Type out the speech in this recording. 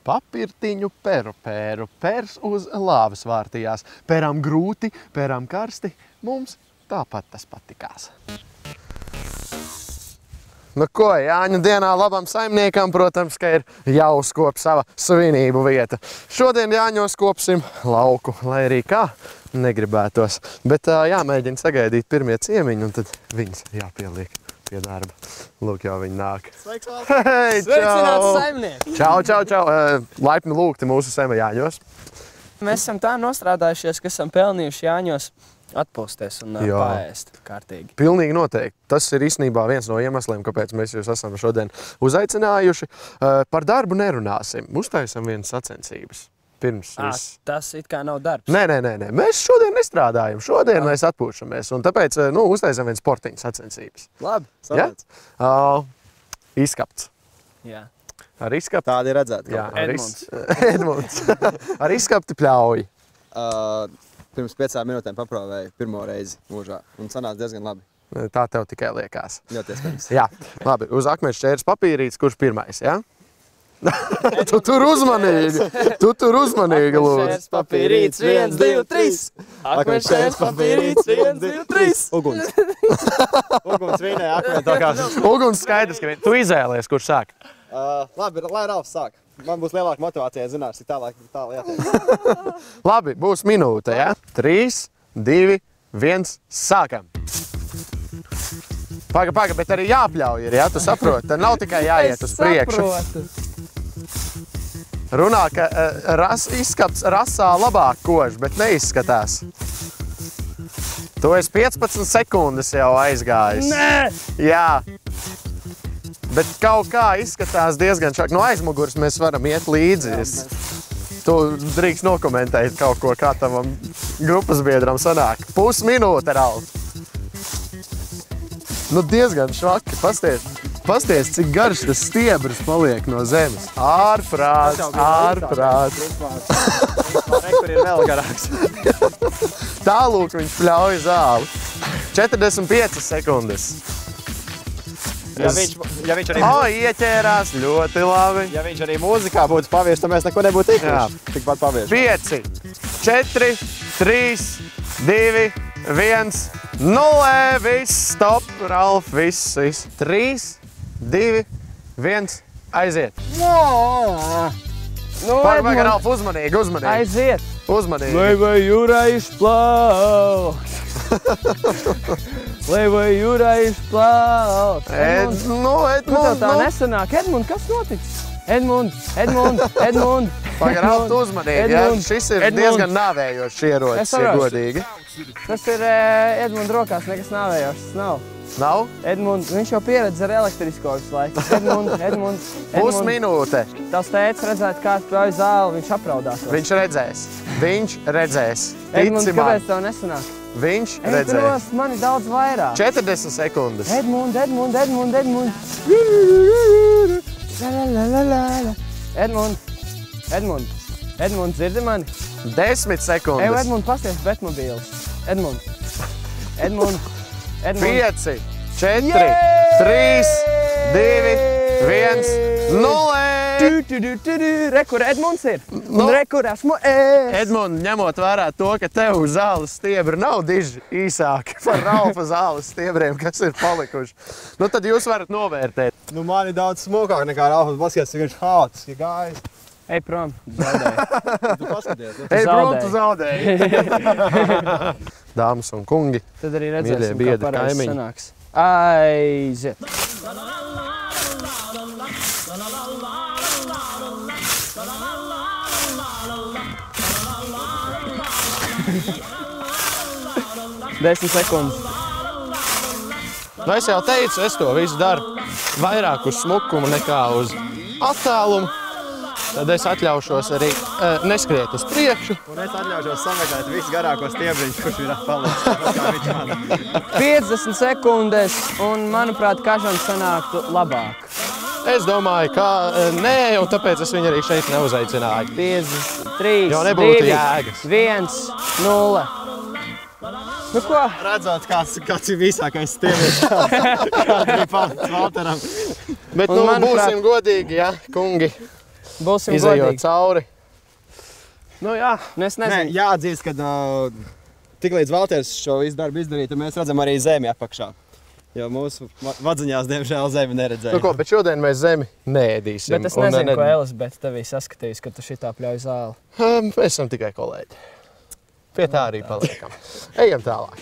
papirtiņu peru, pers uz lāvas vārtījās. Peram grūti, peram karsti, mums tāpat tas patikās. Nu ko, Jāņu dienā labam saimniekam, protams, ka ir jāuzkop sava svinību vieta. Šodien Jāņos kopsim lauku, lai arī kā negribētos. Bet jāmēģina sagaidīt pirmie ciemiņi, un tad viņas jāpieliek pie darba. Lūk, jau viņi nāk. Sveiks, valsts! Hei, Sveicināts saimnieki! Čau! Laipni lūgti mūsu sema Jāņos. Mēs esam tā nostrādājušies, ka esam pelnījuši Jāņos atpūsties un paēst kārtīgi. Pilnīgi noteikti. Tas ir īstenībā viens no iemesliem, kāpēc mēs jūs esam šodien uzaicinājuši. Par darbu nerunāsim. Uztaisam vienas sacensības. Pirms viss. Tas it kā nav darbs. Nē. Mēs šodien nestrādājam. Šodien mēs atpūšamies. Un tāpēc uztaisam viens sportiņu sacensības. Labi, saprāts. Ja? Izskapts. Jā. Ar izskapti. Tādi ir redzēt. Jā, Edmunds. Ar izskapti pļauj. Pirms 5 minūtēm paprovēju pirmo reizi mūžā. Un sanāca diezgan labi. Tā tev tikai liekas. Ļoti iespējams. Jā, labi. Uz akmens šķērs papīrītes, kurš pirmais, jā? Tu tur uzmanīgi, lūdzu. Akmens papīrītes, 1, 2, 3. Akmens šķērs papīrītes, 1, 2, 3. Uguns. Uguns vīnēja akmeni tā kā. Uguns skaidrs, ka tu izēlies, kurš sāk. Labi, lai Ralfs sāk. Man būs lielāka motivācija, zinās, cik tālāk jātiek. Labi, būs minūte, jā? 3, 2, 1, sākam. Paga, bet arī jāpļauj ir, jā? Tu saproti? Tad nav tikai jāiet uz priekšu. Runā, ka izskapts rasā labāk kož, bet neizskatās. Tu esi 15 sekundes jau aizgājis. Nē! Jā. Bet kaut kā izskatās diezgan šāk. No aizmugures mēs varam iet līdzi. Tu drīkst nokomentēt kaut ko, kā tavam grupas biedram sanāk. Pusminūte, Ralf. Nu diezgan švaki. Pasties, cik garš tas stiebrs paliek no zemes. Ārprāts. Kur ir vēl garāks. Tālūk viņš pļauj zāli. 45 sekundes. Ja viņš arī... ieķērās, ļoti labi. Ja viņš arī mūzikā būtu pavies, tad mēs neko nebūtu tikuši. Tikpat pavies. 5, 4, 3, 2, 1, 0, viss, stop, Ralf, viss. 3, 2, 1, aiziet. Paga, Ralf, uzmanīgi. Aiziet. Uzmanīgi. Vai jūrā izplaukt. Vai jūrā izplaukt. Edmund. Tev tā nesanāk. Edmund, kas notiks? Edmund. Paga, Ralf, tu uzmanīgi, jā? Šis ir diezgan nāvējošs ierocis, ja godīgi. Tas ir Edmund rokās, nekas nāvējošs nav. Nav? Edmund, viņš jau pieredz ar elektrisko visu laiku. Edmund. Pusminūte. Tavs tētis redzēt, kā pļauj zāli, viņš apraudās. Viņš redzēs. Edmund, kāpēc tev nesanāk? Viņš redzēs. Ej, mani daudz vairāk. 40 sekundes. Edmund. Edmund, dzirdi mani? 10 sekundes. Ej, Edmund, pasties Betmobīls. Edmund. 5, 4, 3, 2, 1, 0. Rekur Edmunds ir. Un rekur esmu es. Edmund, ņemot vērā to, ka tev zāles stiebri nav diži īsāki par Ralfa zāles stiebriem, kas ir palikuši. Nu, tad jūs varat novērtēt. Nu, man ir daudz smukāk nekā Ralfas baskets, cik viņš haotiski gājis. Ej prom, zaudēji. Tu paskaties. Ej prom, tu zaudēji. Dāmas un kungi, tad arī mīļie redzēsim, biedri, kā pareizi kaimiņi. sanāks. Aiziet. Desmit sekundes. Nu, es jau teicu, es to visu daru vairāk uz smukumu nekā uz attālumu. Tad es atļaušos arī neskriet uz priekšu. Un es atļaušos sameklēt visu garāko stiebriņu, kurš ir palicis. 50 sekundes un, manuprāt, kažam sanāktu labāk. Es domāju, ka nē, un tāpēc es viņu arī šeit neuzaicināju. 53, jo nebūtu 2, jēgas. 1, 0. Nu ko? Redzot, kāds ir visākais stiebriņš, kāds bija palicis Valteram. Bet, nu, būsim godīgi, ja, kungi. Būsim izejot godīgi. cauri. Nu jā, Nu, es Nē, nezinu. jāatzīst, ka tik līdz Valters šo visu darbu izdarīja, tad mēs redzam arī zemi apakšā. Jo mūsu vadziņās, diemžēl, zemi neredzēja. nu ko, bet šodien mēs zemi neēdīsim. Bet es nezinu, ko Elisabete tevī saskatījis, ka tu šitā pļauj zāli. Mēs esam tikai kolēģi. Pie tā arī paliekam. Ejam tālāk.